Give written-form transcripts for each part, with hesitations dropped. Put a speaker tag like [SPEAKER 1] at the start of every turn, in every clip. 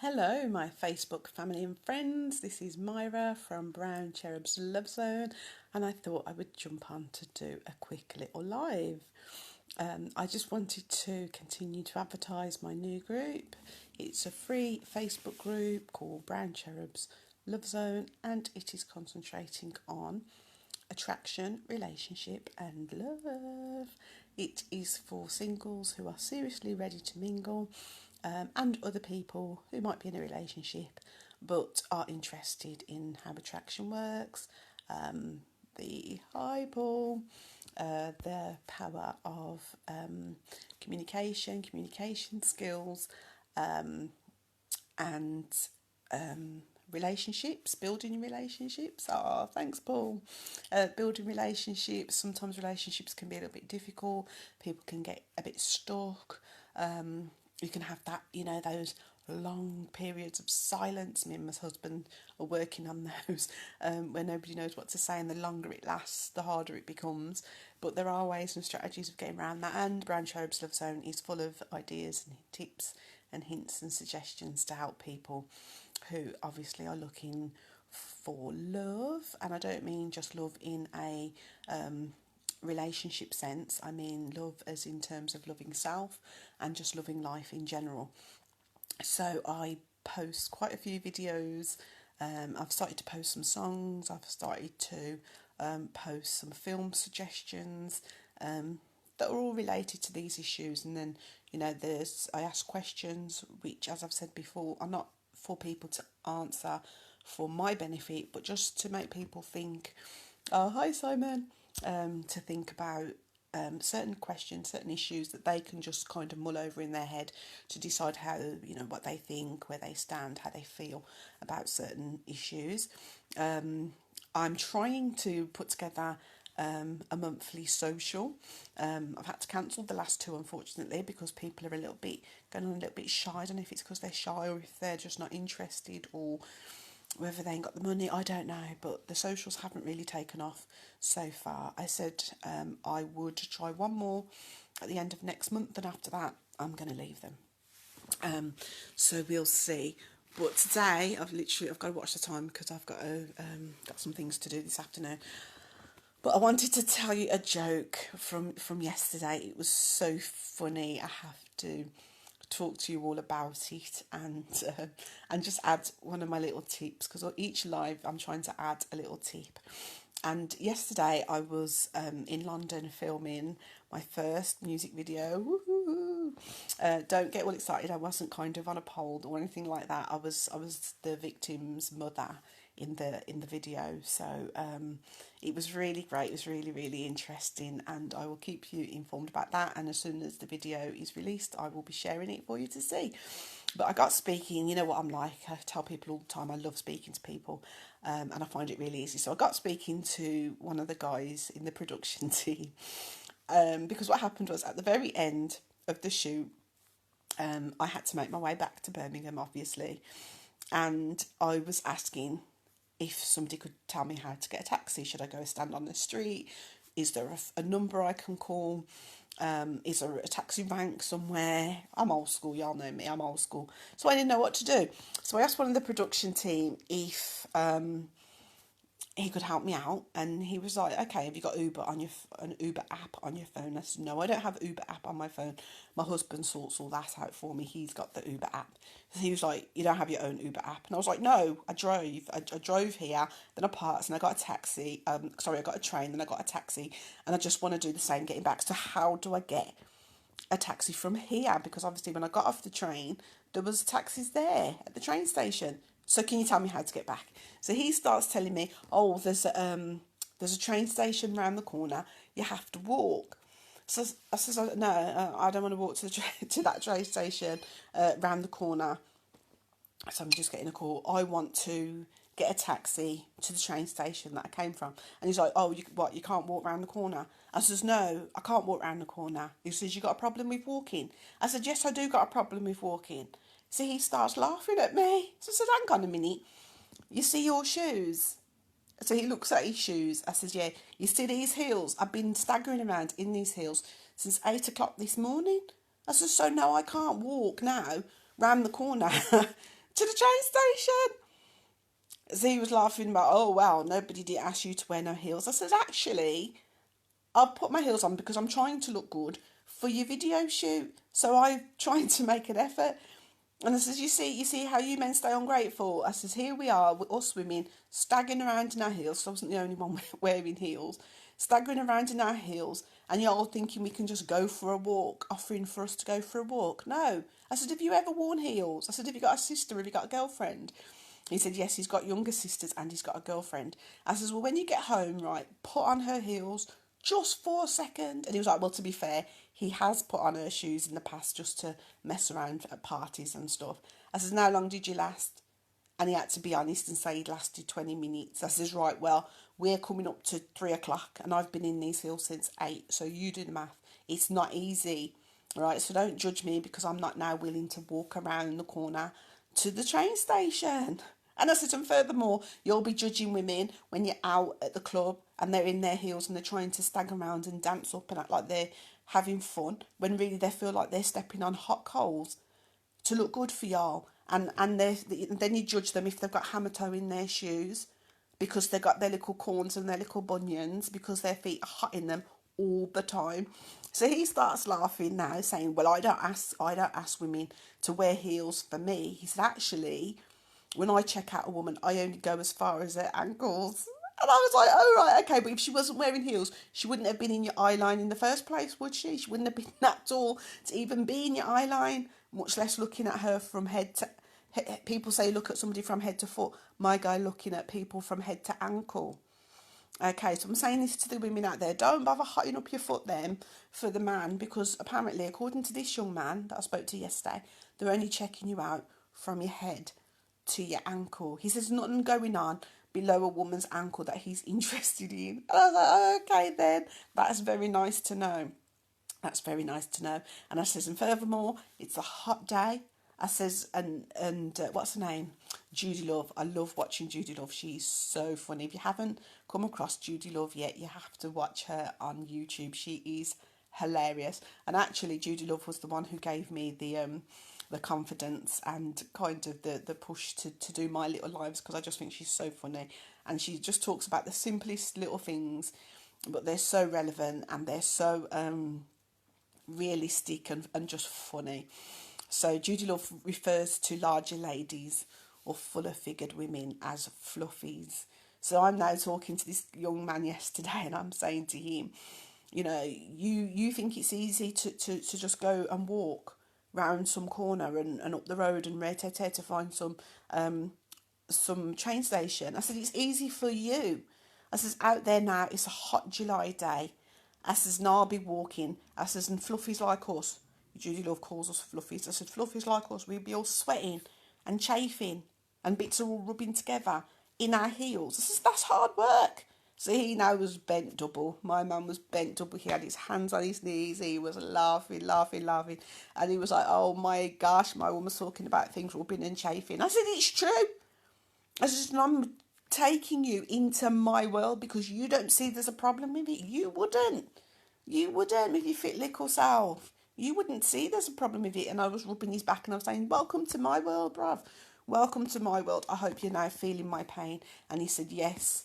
[SPEAKER 1] Hello, my Facebook family and friends. This is Myra from Brown Cherub's Love Zone, and I thought I would jump on to do a quick little live. I just wanted to continue to advertise my new group. It's a free Facebook group called Brown Cherub's Love Zone, and it is concentrating on attraction, relationship, and love. It is for singles who are seriously ready to mingle, and other people who might be in a relationship but are interested in how attraction works, the high pull, the power of communication skills, and relationships, building relationships. Oh, thanks, Paul. Building relationships. Sometimes relationships can be a little bit difficult. People can get a bit stuck. You can have that, those long periods of silence. Me and my husband are working on those where nobody knows what to say, and the longer it lasts, the harder it becomes. But there are ways and strategies of getting around that, and Brown Cherub's Love Zone is full of ideas and tips and hints and suggestions to help people who obviously are looking for love. And I don't mean just love in a relationship sense. I mean love as in terms of loving self and just loving life in general. So I post quite a few videos. I've started to post some songs. I've started to post some film suggestions that are all related to these issues. And then, I ask questions which, as I've said before, are not for people to answer for my benefit, but just to make people think. Oh, hi, Simon. To think about certain questions, certain issues that they can just kind of mull over in their head to decide how, what they think, where they stand, how they feel about certain issues. I'm trying to put together a monthly social. I've had to cancel the last two, unfortunately, because people are going on a little bit shy. I don't know if it's because they're shy or if they're just not interested, or whether they ain't got the money, I don't know. But the socials haven't really taken off so far. I said I would try one more at the end of next month, and after that, I'm going to leave them. So we'll see. But today, I've got to watch the time because I've got some things to do this afternoon. But I wanted to tell you a joke from yesterday. It was so funny. I have to talk to you all about it and just add one of my little tips, because each live I'm trying to add a little tip. And yesterday I was in London filming my first music video. Woo-hoo. Don't get all excited. I wasn't kind of on a pole or anything like that. I was the victim's mother in the video. So it was really great. It was really, really interesting, and I will keep you informed about that. And as soon as the video is released, I will be sharing it for you to see. But I got speaking. You know what I'm like. I tell people all the time I love speaking to people, and I find it really easy. So I got speaking to one of the guys in the production team, because what happened was at the very end of the shoot, I had to make my way back to Birmingham, obviously, and I was asking if somebody could tell me how to get a taxi. Should I go stand on the street? Is there a number I can call? Is there a taxi rank somewhere? I'm old school, y'all know me, I'm old school. So I didn't know what to do. So I asked one of the production team if he could help me out, and he was like, okay, have you got Uber on an Uber app on your phone? I said, no, I don't have Uber app on my phone. My husband sorts all that out for me. He's got the Uber app. So he was like, you don't have your own Uber app? And I was like, no, I drove. I drove here, then I parked, and I got a taxi. I got a train, then I got a taxi, and I just want to do the same getting back. So how do I get a taxi from here? Because obviously when I got off the train, there was taxis there at the train station. So can you tell me how to get back? So he starts telling me, oh, there's a train station round the corner. You have to walk. So I says, no, I don't want to walk to that train station round the corner. So I'm just getting a call. I want to get a taxi to the train station that I came from. And he's like, oh, you can't walk round the corner? I says, no, I can't walk round the corner. He says, you got a problem with walking? I said, yes, I do got a problem with walking. So he starts laughing at me. So I said, hang on a minute. You see your shoes? So he looks at his shoes. I says, yeah, you see these heels? I've been staggering around in these heels since 8 o'clock this morning. I said, so no, I can't walk now round the corner to the train station. So he was laughing about, oh, wow, nobody did ask you to wear no heels. I said, actually, I'll put my heels on because I'm trying to look good for your video shoot. So I'm trying to make an effort. And I says, you see how you men stay ungrateful? I says, here we are, with us women, staggering around in our heels. So I wasn't the only one wearing heels. Staggering around in our heels. And you're all thinking we can just go for a walk, offering for us to go for a walk. No. I said, have you ever worn heels? I said, have you got a sister? Have you got a girlfriend? He said, yes, he's got younger sisters and he's got a girlfriend. I says, well, when you get home, right, put on her heels just for a second. And he was like, well, to be fair, he has put on her shoes in the past just to mess around at parties and stuff. I says, how long did you last? And he had to be honest and say he'd lasted 20 minutes. I says, right, well, we're coming up to 3 o'clock and I've been in these heels since 8. So you do the math. It's not easy, right? So don't judge me because I'm not now willing to walk around the corner to the train station. And I said, and furthermore, you'll be judging women when you're out at the club and they're in their heels and they're trying to stagger around and dance up and act like they're having fun when really they feel like they're stepping on hot coals to look good for y'all. And then you judge them if they've got hammer toe in their shoes because they've got their little corns and their little bunions because their feet are hot in them all the time. So he starts laughing now, saying, well, I don't ask women to wear heels for me. He said, actually, when I check out a woman, I only go as far as her ankles. And I was like, oh, right, okay, but if she wasn't wearing heels, she wouldn't have been in your eye line in the first place, would she? She wouldn't have been that tall to even be in your eye line, much less looking at her from head to... People say look at somebody from head to foot. My guy looking at people from head to ankle. Okay, so I'm saying this to the women out there. Don't bother hotting up your foot then for the man because apparently, according to this young man that I spoke to yesterday, they're only checking you out from your head to your ankle. He says nothing going on below a woman's ankle that he's interested in. And I was like, oh, okay then. That's very nice to know. That's very nice to know. And I says, and furthermore, it's a hot day. I says, and what's her name? Judy Love. I love watching Judy Love. She's so funny. If you haven't come across Judy Love yet, you have to watch her on YouTube. She is hilarious. And actually, Judy Love was the one who gave me the confidence and kind of the push to do my little lives because I just think she's so funny. And she just talks about the simplest little things, but they're so relevant and they're so realistic and just funny. So Judy Love refers to larger ladies or fuller figured women as fluffies. So I'm now talking to this young man yesterday and I'm saying to him, you know, you think it's easy to just go and walk round some corner and up the road and to find some train station. I said, it's easy for you. I says, out there now, it's a hot July day. I says, no, I'll be walking. I says, and fluffies like us. Judy Love calls us fluffies. I said, fluffies like us, we'd be all sweating and chafing and bits are all rubbing together in our heels. I says, that's hard work. So he now was bent double. My man was bent double. He had his hands on his knees. He was laughing. And he was like, oh my gosh, my woman's talking about things rubbing and chafing. I said, it's true. I said, and I'm taking you into my world because you don't see there's a problem with it. You wouldn't with your fit little self. You wouldn't see there's a problem with it. And I was rubbing his back and I was saying, welcome to my world, bruv. Welcome to my world. I hope you're now feeling my pain. And he said, yes.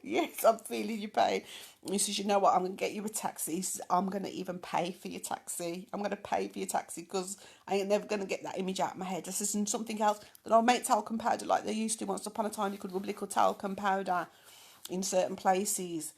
[SPEAKER 1] Yes, I'm feeling your pain. And he says, you know what, I'm going to get you a taxi. He says, I'm going to even pay for your taxi. I'm going to pay for your taxi because I ain't never going to get that image out of my head. This isn't something else. That I'll make talcum powder like they used to. Once upon a time, you could rub little talcum powder in certain places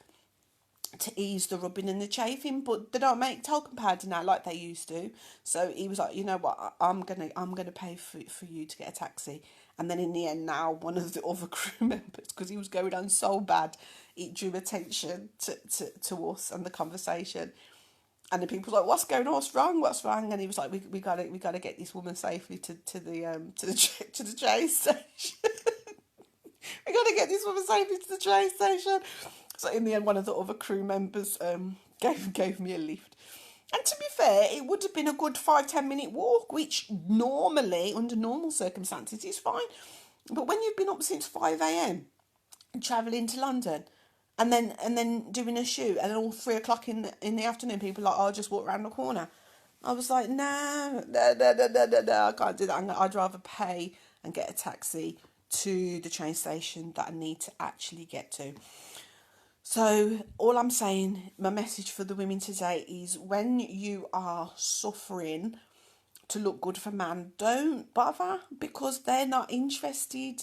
[SPEAKER 1] to ease the rubbing and the chafing, but they don't make talcum powder now like they used to. So he was like, you know what, I'm gonna pay for you to get a taxi. And then in the end, now one of the other crew members, because he was going on so bad, it drew attention to us and the conversation. And the people were like, what's going on? What's wrong? And he was like, we gotta get this woman safely to the train station. We gotta get this woman safely to the train station. So in the end, one of the other crew members gave me a lift. And to be fair, it would have been a good 5-10 minute walk, which normally, under normal circumstances, is fine. But when you've been up since 5 a.m. and travelling to London and then doing a shoot and then all 3 o'clock in the afternoon, people are like, oh, I'll just walk around the corner. I was like, no, I can't do that. I'd rather pay and get a taxi to the train station that I need to actually get to. So all I'm saying, my message for the women today is, when you are suffering to look good for man, don't bother, because they're not interested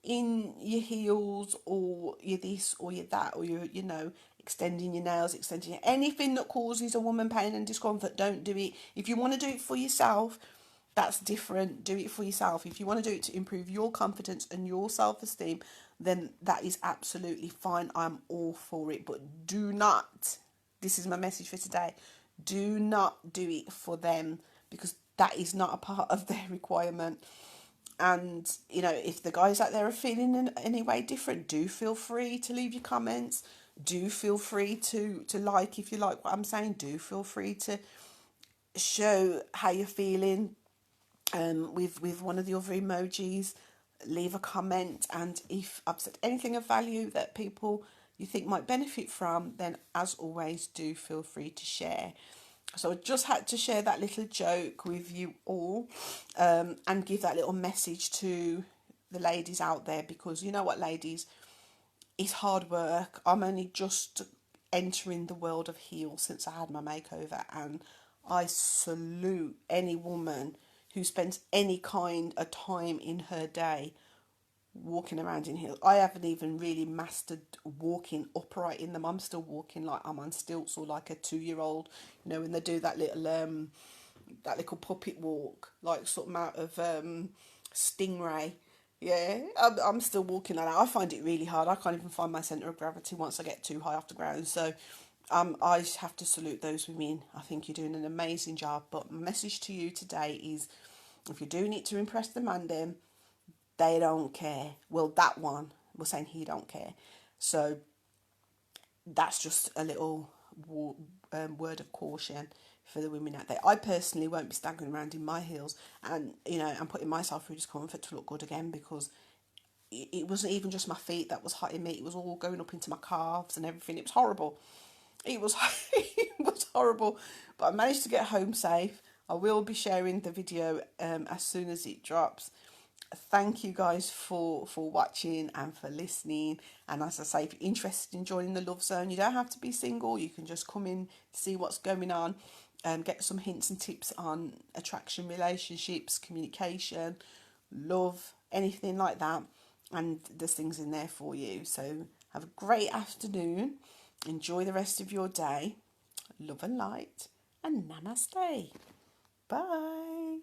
[SPEAKER 1] in your heels or your this or your that, or your, extending your nails, extending anything that causes a woman pain and discomfort. Don't do it. If you want to do it for yourself, that's different. Do it for yourself. If you want to do it to improve your confidence and your self-esteem, then that is absolutely fine. I'm all for it. But do not, this is my message for today, do not do it for them, because that is not a part of their requirement. And, if the guys out there are feeling in any way different, do feel free to leave your comments. Do feel free to like, if you like what I'm saying. Do feel free to show how you're feeling with one of the other emojis. Leave a comment, and if I've said anything of value that people you think might benefit from, then as always, do feel free to share. So I just had to share that little joke with you all, and give that little message to the ladies out there, because you know what, ladies, it's hard work. I'm only just entering the world of heels since I had my makeover, and I salute any woman who spends any kind of time in her day walking around in heels. I haven't even really mastered walking upright in them. I'm still walking like I'm on stilts, or like a 2-year-old, when they do that little puppet walk, like sort of out of Stingray. Yeah, I'm still walking like that. I find it really hard. I can't even find my centre of gravity once I get too high off the ground. So I just have to salute those women. I think you're doing an amazing job. But my message to you today is, if you're doing it to impress the man, then they don't care. Well, that one was saying he don't care. So that's just a little word of caution for the women out there. I personally won't be staggering around in my heels, and I'm putting myself through discomfort to look good again, because it wasn't even just my feet that was hurting me. It was all going up into my calves and everything. It was horrible. It was it was horrible, but I managed to get home safe. I will be sharing the video as soon as it drops. Thank you guys for watching and for listening. And as I say, if you're interested in joining the Love Zone, you don't have to be single. You can just come in, see what's going on, get some hints and tips on attraction, relationships, communication, love, anything like that. And there's things in there for you. So have a great afternoon. Enjoy the rest of your day. Love and light, and namaste. Bye.